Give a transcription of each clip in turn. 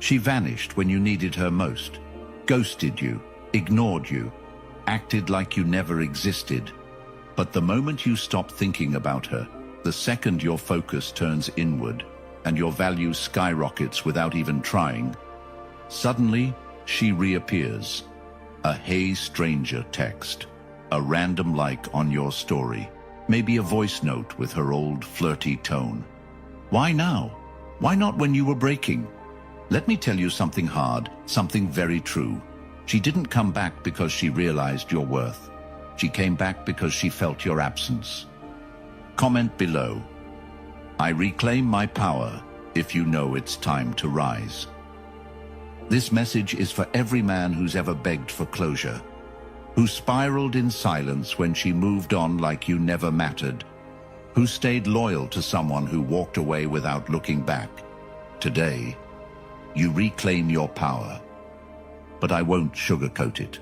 She vanished when you needed her most, ghosted you, ignored you, acted like you never existed. But the moment you stop thinking about her, the second your focus turns inward and your value skyrockets without even trying, suddenly she reappears. A "Hey stranger" text, a random like on your story, maybe a voice note with her old flirty tone. Why now? Why not when you were breaking? Let me tell you something hard, something very true. She didn't come back because she realized your worth. She came back because she felt your absence. Comment below. I reclaim my power if you know it's time to rise. This message is for every man who's ever begged for closure, who spiraled in silence when she moved on like you never mattered, who stayed loyal to someone who walked away without looking back. Today, you reclaim your power, but I won't sugarcoat it.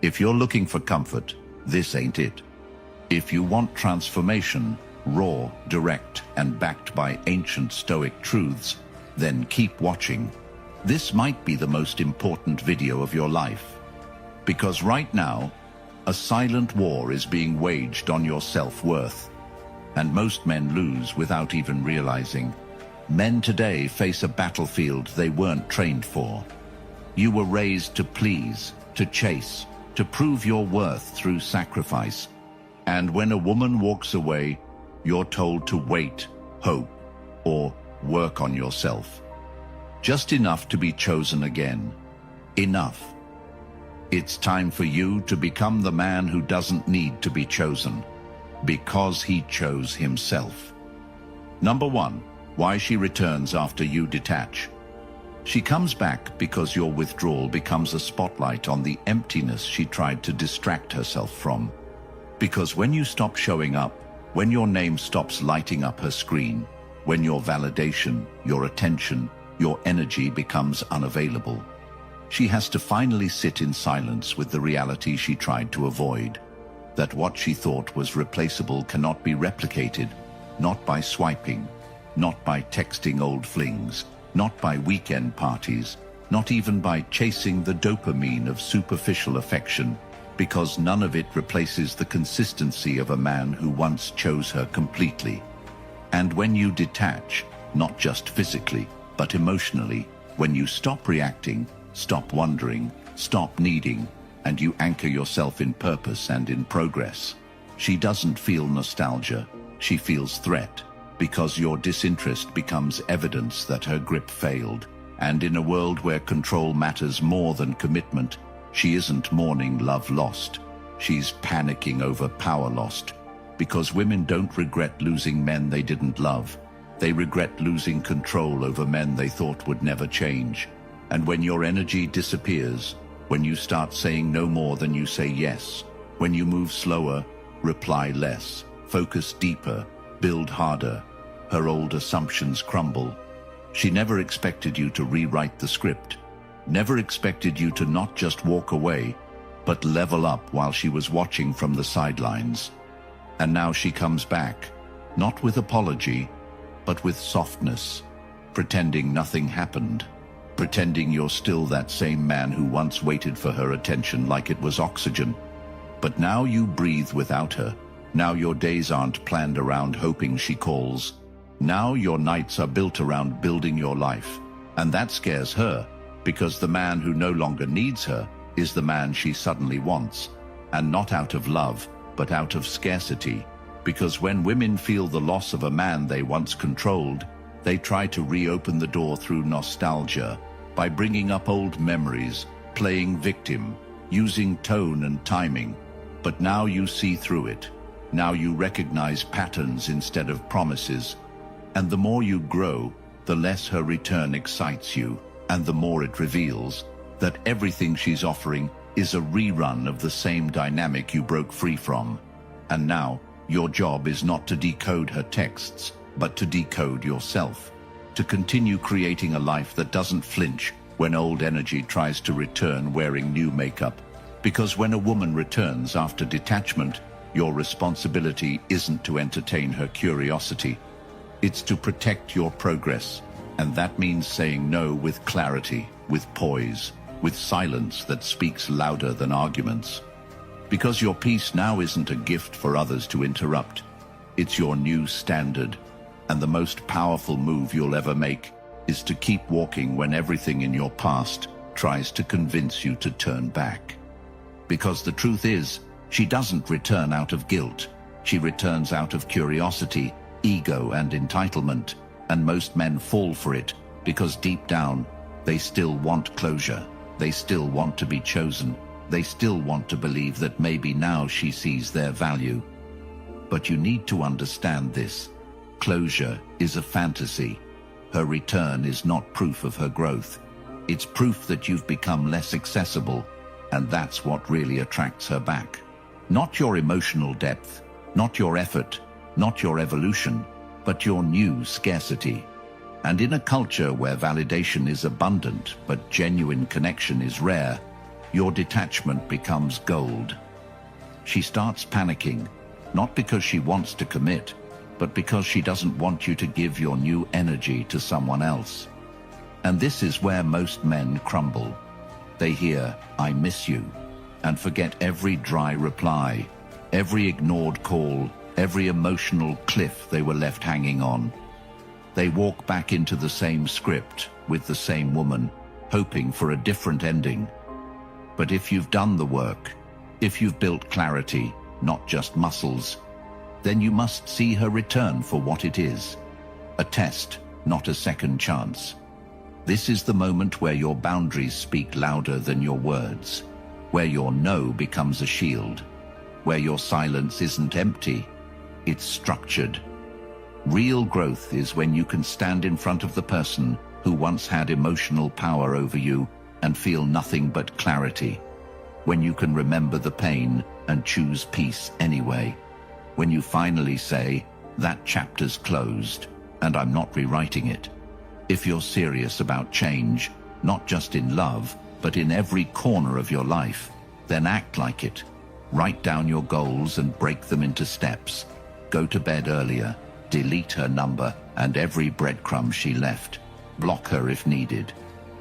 If you're looking for comfort, this ain't it. If you want transformation, raw, direct, and backed by ancient Stoic truths, then keep watching. This might be the most important video of your life. Because right now, a silent war is being waged on your self-worth. And most men lose without even realizing. Men today face a battlefield they weren't trained for. You were raised to please, to chase, to prove your worth through sacrifice. And when a woman walks away, you're told to wait, hope, or work on yourself. Just enough to be chosen again. Enough. It's time for you to become the man who doesn't need to be chosen, because he chose himself. Number 1, why she returns after you detach. She comes back because your withdrawal becomes a spotlight on the emptiness she tried to distract herself from. Because when you stop showing up, when your name stops lighting up her screen, when your validation, your attention, your energy becomes unavailable, she has to finally sit in silence with the reality she tried to avoid. That what she thought was replaceable cannot be replicated, not by swiping, not by texting old flings, not by weekend parties, not even by chasing the dopamine of superficial affection, because none of it replaces the consistency of a man who once chose her completely. And when you detach, not just physically, but emotionally, when you stop reacting, stop wondering, stop needing, and you anchor yourself in purpose and in progress, she doesn't feel nostalgia, she feels threat, because your disinterest becomes evidence that her grip failed. And in a world where control matters more than commitment, she isn't mourning love lost. She's panicking over power lost. Because women don't regret losing men they didn't love. They regret losing control over men they thought would never change. And when your energy disappears, when you start saying no more than you say yes, when you move slower, reply less, focus deeper, build harder, her old assumptions crumble. She never expected you to rewrite the script, never expected you to not just walk away, but level up while she was watching from the sidelines. And now she comes back, not with apology, but with softness, pretending nothing happened, pretending you're still that same man who once waited for her attention like it was oxygen. But now you breathe without her. Now your days aren't planned around hoping she calls. Now your nights are built around building your life. And that scares her, because the man who no longer needs her is the man she suddenly wants. And not out of love, but out of scarcity. Because when women feel the loss of a man they once controlled, they try to reopen the door through nostalgia, by bringing up old memories, playing victim, using tone and timing. But now you see through it. Now you recognize patterns instead of promises. And the more you grow, the less her return excites you, and the more it reveals that everything she's offering is a rerun of the same dynamic you broke free from. And now, your job is not to decode her texts, but to decode yourself, to continue creating a life that doesn't flinch when old energy tries to return wearing new makeup. Because when a woman returns after detachment, your responsibility isn't to entertain her curiosity. It's to protect your progress, And that means saying no with clarity, with poise, with silence that speaks louder than arguments. Because your peace now isn't a gift for others to interrupt. It's your new standard. And the most powerful move you'll ever make is to keep walking when everything in your past tries to convince you to turn back. Because the truth is, she doesn't return out of guilt. She returns out of curiosity, ego, and entitlement. And most men fall for it because deep down, they still want closure. They still want to be chosen. They still want to believe that maybe now she sees their value. But you need to understand this. Closure is a fantasy. Her return is not proof of her growth. It's proof that you've become less accessible, and that's what really attracts her back. Not your emotional depth, not your effort, not your evolution, but your new scarcity. And in a culture where validation is abundant, but genuine connection is rare, your detachment becomes gold. She starts panicking, not because she wants to commit, but because she doesn't want you to give your new energy to someone else. And this is where most men crumble. They hear, "I miss you," and forget every dry reply, every ignored call, every emotional cliff they were left hanging on. They walk back into the same script with the same woman, hoping for a different ending. But if you've done the work, if you've built clarity, not just muscles, then you must see her return for what it is. A test, not a second chance. This is the moment where your boundaries speak louder than your words, where your no becomes a shield, where your silence isn't empty, it's structured. Real growth is when you can stand in front of the person who once had emotional power over you and feel nothing but clarity. When you can remember the pain and choose peace anyway. When you finally say, "That chapter's closed, and I'm not rewriting it." If you're serious about change, not just in love, but in every corner of your life, then act like it. Write down your goals and break them into steps. Go to bed earlier, delete her number and every breadcrumb she left. Block her if needed.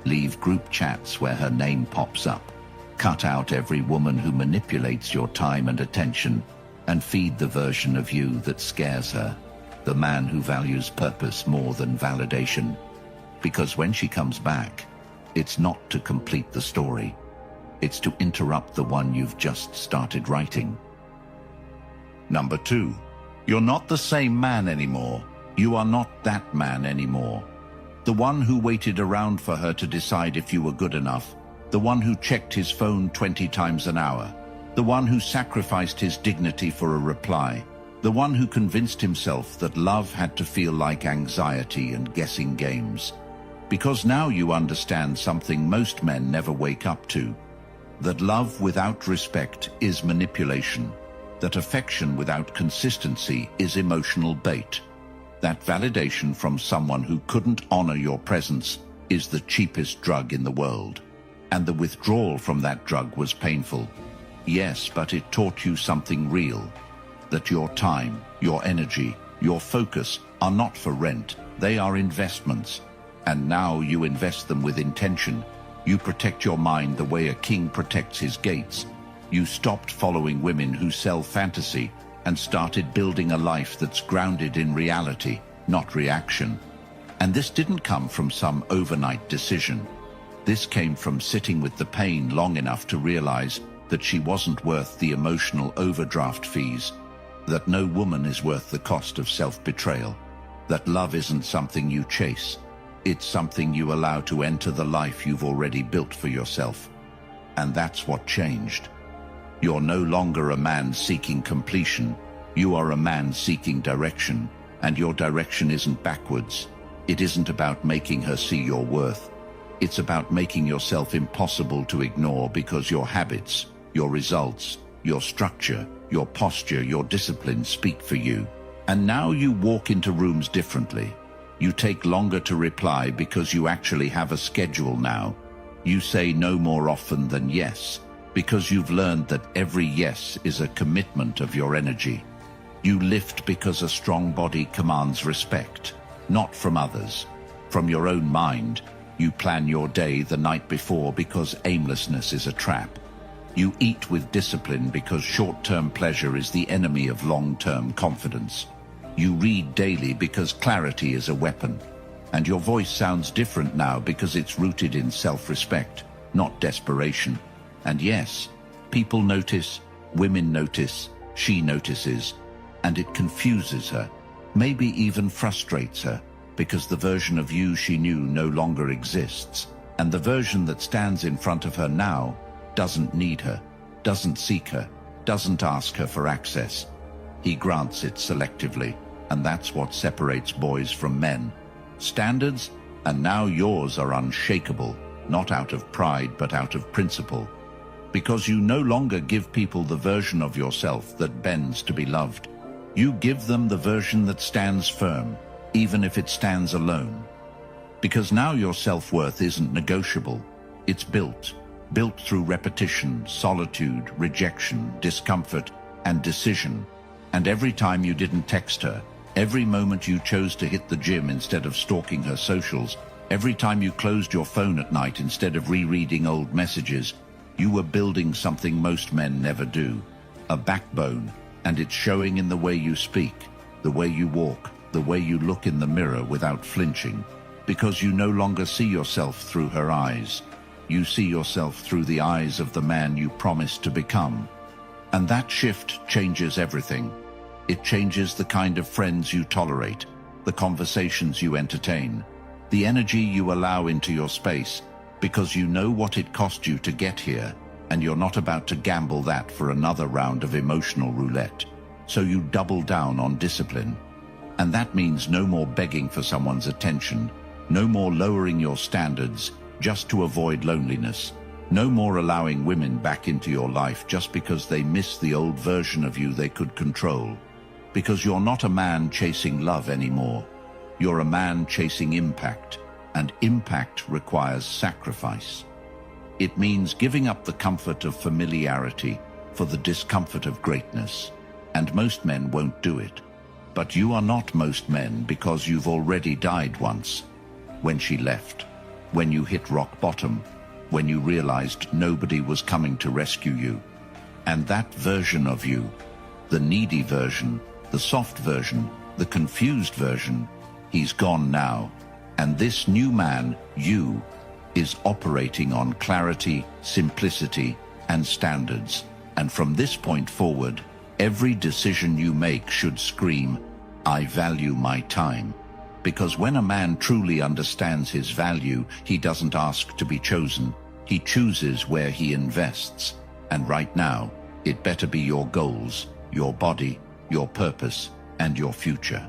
Leave group chats where her name pops up. Cut out every woman who manipulates your time and attention, and feed the version of you that scares her, the man who values purpose more than validation. Because when she comes back, it's not to complete the story. It's to interrupt the one you've just started writing. Number 2. You're not the same man anymore. You are not that man anymore. The one who waited around for her to decide if you were good enough. The one who checked his phone 20 times an hour. The one who sacrificed his dignity for a reply. The one who convinced himself that love had to feel like anxiety and guessing games. Because now you understand something most men never wake up to. That love without respect is manipulation. That affection without consistency is emotional bait. That validation from someone who couldn't honor your presence is the cheapest drug in the world. And the withdrawal from that drug was painful. Yes, but it taught you something real. That your time, your energy, your focus are not for rent. They are investments. And now you invest them with intention. You protect your mind the way a king protects his gates. You stopped following women who sell fantasy and started building a life that's grounded in reality, not reaction. And this didn't come from some overnight decision. This came from sitting with the pain long enough to realize that she wasn't worth the emotional overdraft fees, that no woman is worth the cost of self-betrayal, that love isn't something you chase. It's something you allow to enter the life you've already built for yourself. And that's what changed. You're no longer a man seeking completion. You are a man seeking direction, and your direction isn't backwards. It isn't about making her see your worth. It's about making yourself impossible to ignore because your habits, your results, your structure, your posture, your discipline speak for you. And now you walk into rooms differently. You take longer to reply because you actually have a schedule now. You say no more often than yes, because you've learned that every yes is a commitment of your energy. You lift because a strong body commands respect, not from others, from your own mind. You plan your day the night before because aimlessness is a trap. You eat with discipline because short-term pleasure is the enemy of long-term confidence. You read daily because clarity is a weapon. And your voice sounds different now because it's rooted in self-respect, not desperation. And yes, people notice, women notice, she notices, and it confuses her, maybe even frustrates her, because the version of you she knew no longer exists, and the version that stands in front of her now doesn't need her, doesn't seek her, doesn't ask her for access. He grants it selectively, and that's what separates boys from men. Standards, and now yours, are unshakable, not out of pride but out of principle. Because you no longer give people the version of yourself that bends to be loved. You give them the version that stands firm, even if it stands alone. Because now your self-worth isn't negotiable. It's built through repetition, solitude, rejection, discomfort, and decision. And every time you didn't text her, every moment you chose to hit the gym instead of stalking her socials, every time you closed your phone at night instead of rereading old messages, you were building something most men never do, a backbone, and it's showing in the way you speak, the way you walk, the way you look in the mirror without flinching, because you no longer see yourself through her eyes. You see yourself through the eyes of the man you promised to become. And that shift changes everything. It changes the kind of friends you tolerate, the conversations you entertain, the energy you allow into your space, because you know what it cost you to get here, and you're not about to gamble that for another round of emotional roulette. So you double down on discipline. And that means no more begging for someone's attention, no more lowering your standards just to avoid loneliness, no more allowing women back into your life just because they miss the old version of you they could control. Because you're not a man chasing love anymore. You're a man chasing impact. And impact requires sacrifice. It means giving up the comfort of familiarity for the discomfort of greatness. And most men won't do it. But you are not most men because you've already died once. When she left. When you hit rock bottom. When you realized nobody was coming to rescue you. And that version of you, the needy version, the soft version, the confused version, he's gone now. And this new man, you, is operating on clarity, simplicity, and standards. And from this point forward, every decision you make should scream, I value my time. Because when a man truly understands his value, he doesn't ask to be chosen. He chooses where he invests. And right now, it better be your goals, your body, your purpose, and your future.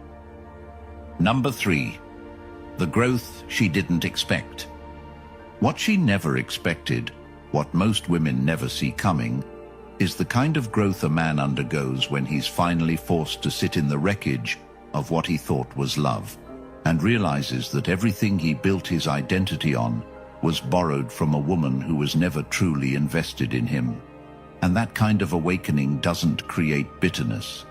Number 3. The growth she didn't expect. What she never expected, what most women never see coming, is the kind of growth a man undergoes when he's finally forced to sit in the wreckage of what he thought was love, and realizes that everything he built his identity on was borrowed from a woman who was never truly invested in him. And that kind of awakening doesn't create bitterness.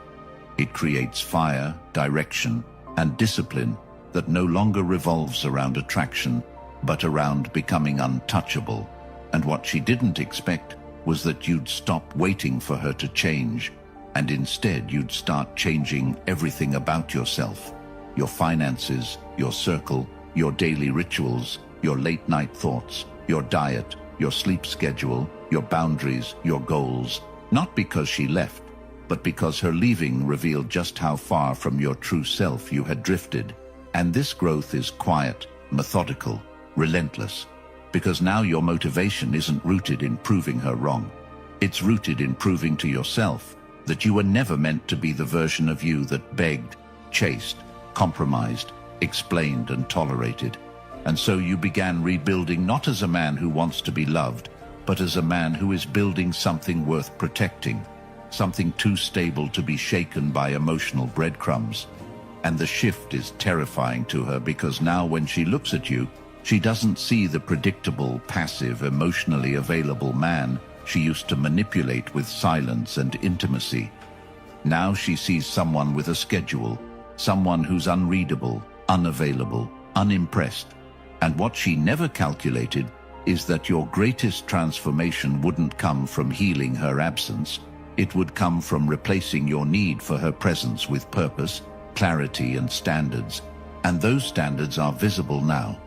It creates fire, direction, and discipline that no longer revolves around attraction, but around becoming untouchable. And what she didn't expect was that you'd stop waiting for her to change, and instead you'd start changing everything about yourself. Your finances, your circle, your daily rituals, your late-night thoughts, your diet, your sleep schedule, your boundaries, your goals. Not because she left, but because her leaving revealed just how far from your true self you had drifted. And this growth is quiet, methodical, relentless, because now your motivation isn't rooted in proving her wrong. It's rooted in proving to yourself that you were never meant to be the version of you that begged, chased, compromised, explained, and tolerated. And so you began rebuilding not as a man who wants to be loved, but as a man who is building something worth protecting, something too stable to be shaken by emotional breadcrumbs. And the shift is terrifying to her because now when she looks at you, she doesn't see the predictable, passive, emotionally available man she used to manipulate with silence and intimacy. Now she sees someone with a schedule, someone who's unreadable, unavailable, unimpressed. And what she never calculated is that your greatest transformation wouldn't come from healing her absence. It would come from replacing your need for her presence with purpose, clarity, and standards. And those standards are visible now.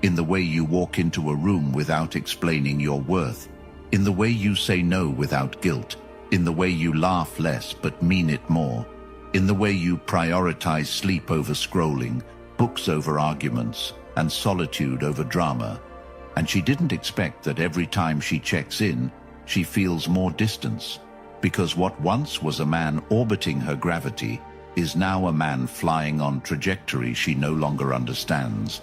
In the way you walk into a room without explaining your worth, in the way you say no without guilt, in the way you laugh less but mean it more, in the way you prioritize sleep over scrolling, books over arguments, and solitude over drama. And she didn't expect that every time she checks in, she feels more distance, because what once was a man orbiting her gravity is now a man flying on trajectory she no longer understands.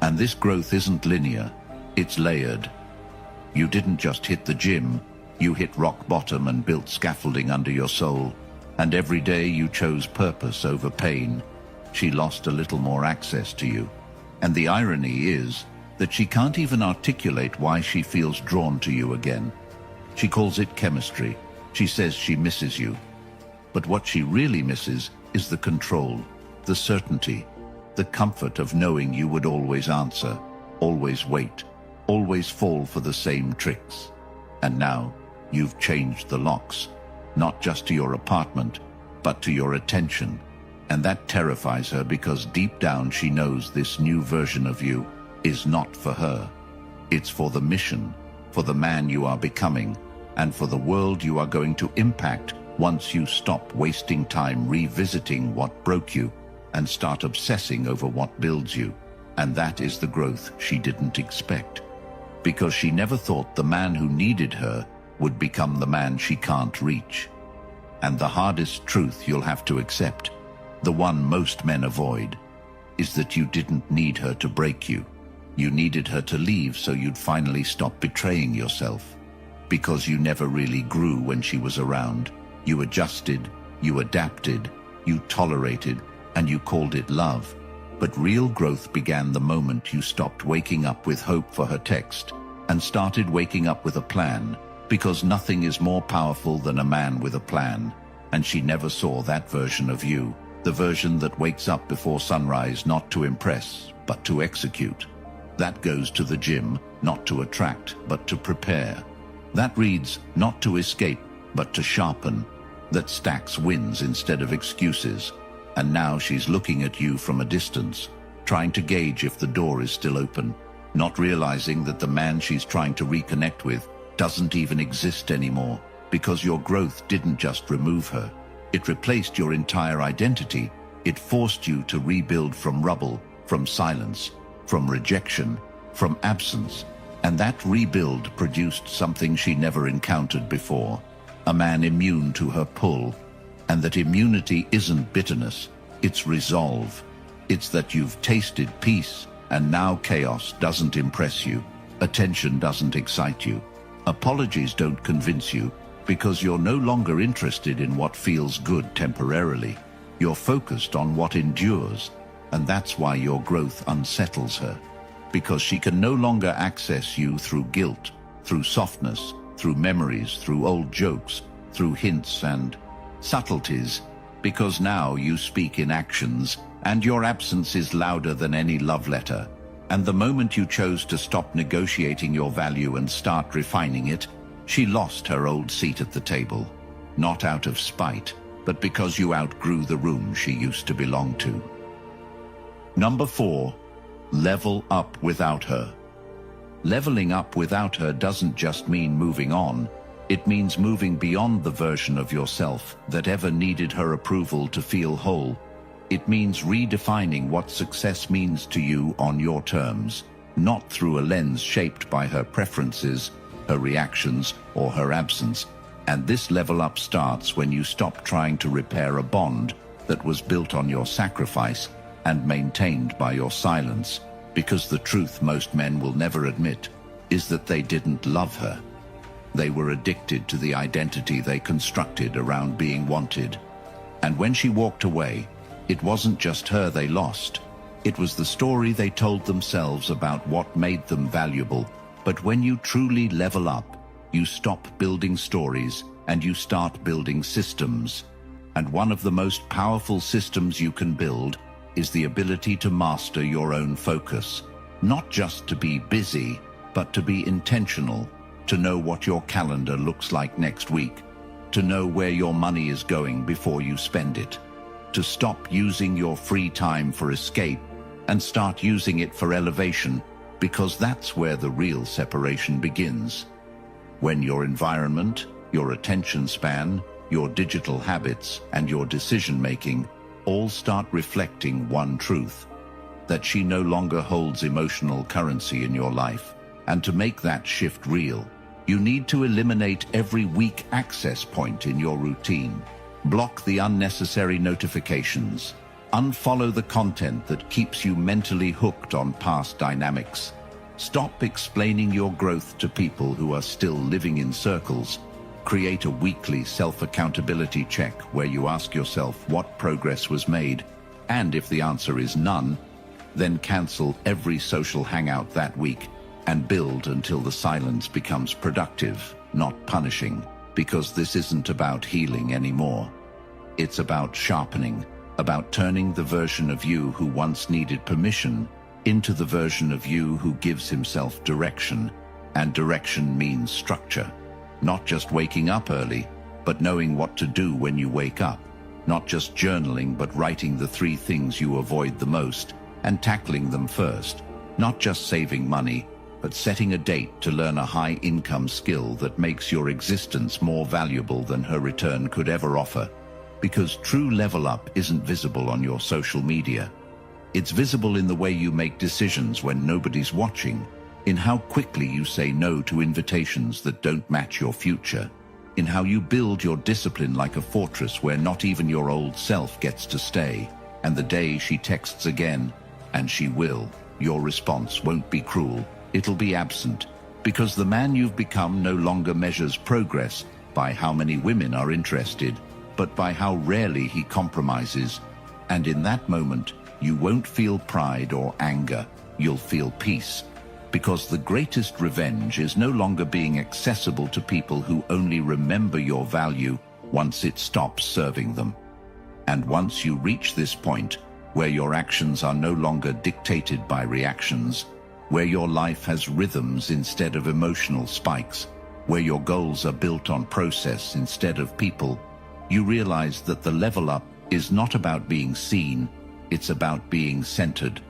And this growth isn't linear, it's layered. You didn't just hit the gym, you hit rock bottom and built scaffolding under your soul. And every day you chose purpose over pain. She lost a little more access to you. And the irony is that she can't even articulate why she feels drawn to you again. She calls it chemistry. She says she misses you. But what she really misses is the control, the certainty, the comfort of knowing you would always answer, always wait, always fall for the same tricks. And now you've changed the locks, not just to your apartment, but to your attention. And that terrifies her because deep down she knows this new version of you is not for her. It's for the mission, for the man you are becoming, and for the world you are going to impact once you stop wasting time revisiting what broke you and start obsessing over what builds you. And that is the growth she didn't expect, because she never thought the man who needed her would become the man she can't reach. And the hardest truth you'll have to accept, the one most men avoid, is that you didn't need her to break you. You needed her to leave so you'd finally stop betraying yourself. Because you never really grew when she was around. You adjusted, you adapted, you tolerated, and you called it love. But real growth began the moment you stopped waking up with hope for her text and started waking up with a plan, because nothing is more powerful than a man with a plan. And she never saw that version of you, the version that wakes up before sunrise not to impress, but to execute. That goes to the gym, not to attract, but to prepare. That reads, not to escape, but to sharpen. That stacks wins instead of excuses. And now she's looking at you from a distance, trying to gauge if the door is still open, not realizing that the man she's trying to reconnect with doesn't even exist anymore, because your growth didn't just remove her. It replaced your entire identity. It forced you to rebuild from rubble, from silence, from rejection, from absence. And that rebuild produced something she never encountered before, a man immune to her pull. And that immunity isn't bitterness, it's resolve. It's that you've tasted peace, and now chaos doesn't impress you. Attention doesn't excite you. Apologies don't convince you, because you're no longer interested in what feels good temporarily. You're focused on what endures, and that's why your growth unsettles her. Because she can no longer access you through guilt, through softness, through memories, through old jokes, through hints and subtleties, because now you speak in actions, and your absence is louder than any love letter. And the moment you chose to stop negotiating your value and start refining it, she lost her old seat at the table. Not out of spite, but because you outgrew the room she used to belong to. Number 4, level up without her. Leveling up without her doesn't just mean moving on. It means moving beyond the version of yourself that ever needed her approval to feel whole. It means redefining what success means to you on your terms, not through a lens shaped by her preferences, her reactions, or her absence. And this level up starts when you stop trying to repair a bond that was built on your sacrifice and maintained by your silence, because the truth most men will never admit is that they didn't love her. They were addicted to the identity they constructed around being wanted. And when she walked away, it wasn't just her they lost. It was the story they told themselves about what made them valuable. But when you truly level up, you stop building stories and you start building systems. And one of the most powerful systems you can build is the ability to master your own focus. Not just to be busy, but to be intentional, to know what your calendar looks like next week, to know where your money is going before you spend it, to stop using your free time for escape and start using it for elevation, because that's where the real separation begins. When your environment, your attention span, your digital habits, and your decision-making all start reflecting one truth, that she no longer holds emotional currency in your life. And to make that shift real, you need to eliminate every weak access point in your routine. Block the unnecessary notifications. Unfollow the content that keeps you mentally hooked on past dynamics. Stop explaining your growth to people who are still living in circles. Create a weekly self-accountability check where you ask yourself what progress was made, and if the answer is none, then cancel every social hangout that week and build until the silence becomes productive, not punishing, because this isn't about healing anymore. It's about sharpening, about turning the version of you who once needed permission into the version of you who gives himself direction, and direction means structure. Not just waking up early, but knowing what to do when you wake up. Not just journaling, but writing the 3 things you avoid the most and tackling them first. Not just saving money, but setting a date to learn a high-income skill that makes your existence more valuable than her return could ever offer. Because true level up isn't visible on your social media. It's visible in the way you make decisions when nobody's watching, in how quickly you say no to invitations that don't match your future, in how you build your discipline like a fortress where not even your old self gets to stay, and the day she texts again, and she will, your response won't be cruel, it'll be absent, because the man you've become no longer measures progress by how many women are interested, but by how rarely he compromises, and in that moment, you won't feel pride or anger, you'll feel peace. Because the greatest revenge is no longer being accessible to people who only remember your value once it stops serving them. And once you reach this point, where your actions are no longer dictated by reactions, where your life has rhythms instead of emotional spikes, where your goals are built on process instead of people, you realize that the level up is not about being seen, it's about being centered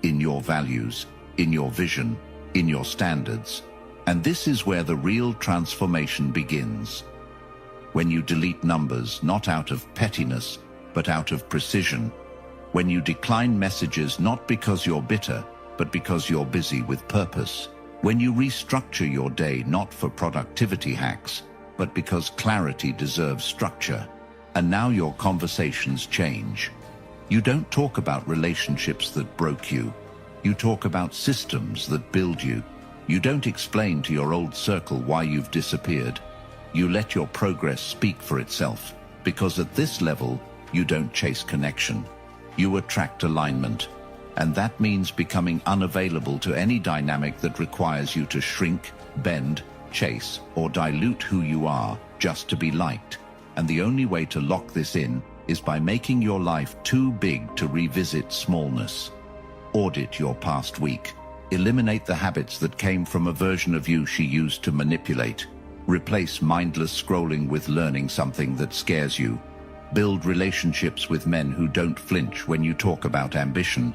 in your values, in your vision, in your standards. And this is where the real transformation begins. When you delete numbers, not out of pettiness, but out of precision. When you decline messages, not because you're bitter, but because you're busy with purpose. When you restructure your day, not for productivity hacks, but because clarity deserves structure. And now your conversations change. You don't talk about relationships that broke you. You talk about systems that build you. You don't explain to your old circle why you've disappeared. You let your progress speak for itself, because at this level, you don't chase connection. You attract alignment, and that means becoming unavailable to any dynamic that requires you to shrink, bend, chase, or dilute who you are just to be liked. And the only way to lock this in is by making your life too big to revisit smallness. Audit your past week. Eliminate the habits that came from a version of you she used to manipulate. Replace mindless scrolling with learning something that scares you. Build relationships with men who don't flinch when you talk about ambition.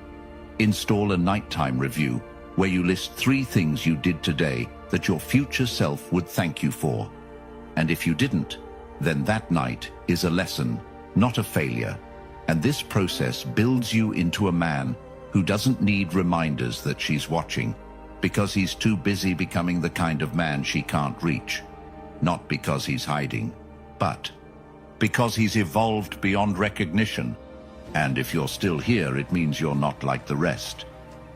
Install a nighttime review where you list 3 things you did today that your future self would thank you for. And if you didn't, then that night is a lesson, not a failure. And this process builds you into a man who doesn't need reminders that she's watching, because he's too busy becoming the kind of man she can't reach. Not because he's hiding, but because he's evolved beyond recognition. And if you're still here, it means you're not like the rest.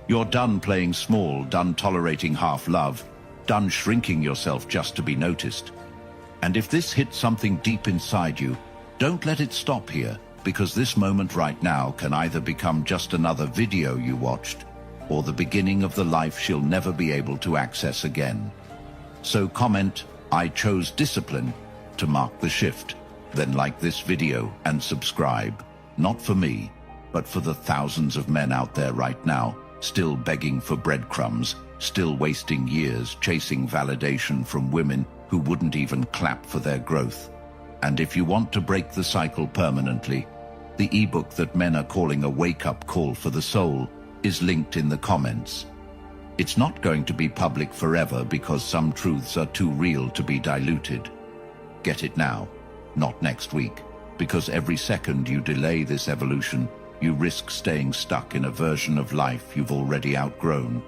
You're done playing small, done tolerating half-love, done shrinking yourself just to be noticed. And if this hits something deep inside you, don't let it stop here, because this moment right now can either become just another video you watched, or the beginning of the life she'll never be able to access again. So comment, "I chose discipline," to mark the shift. Then like this video and subscribe. Not for me, but for the thousands of men out there right now, still begging for breadcrumbs, still wasting years chasing validation from women who wouldn't even clap for their growth. And if you want to break the cycle permanently, the ebook that men are calling a wake-up call for the soul is linked in the comments. It's not going to be public forever because some truths are too real to be diluted. Get it now, not next week, because every second you delay this evolution, you risk staying stuck in a version of life you've already outgrown.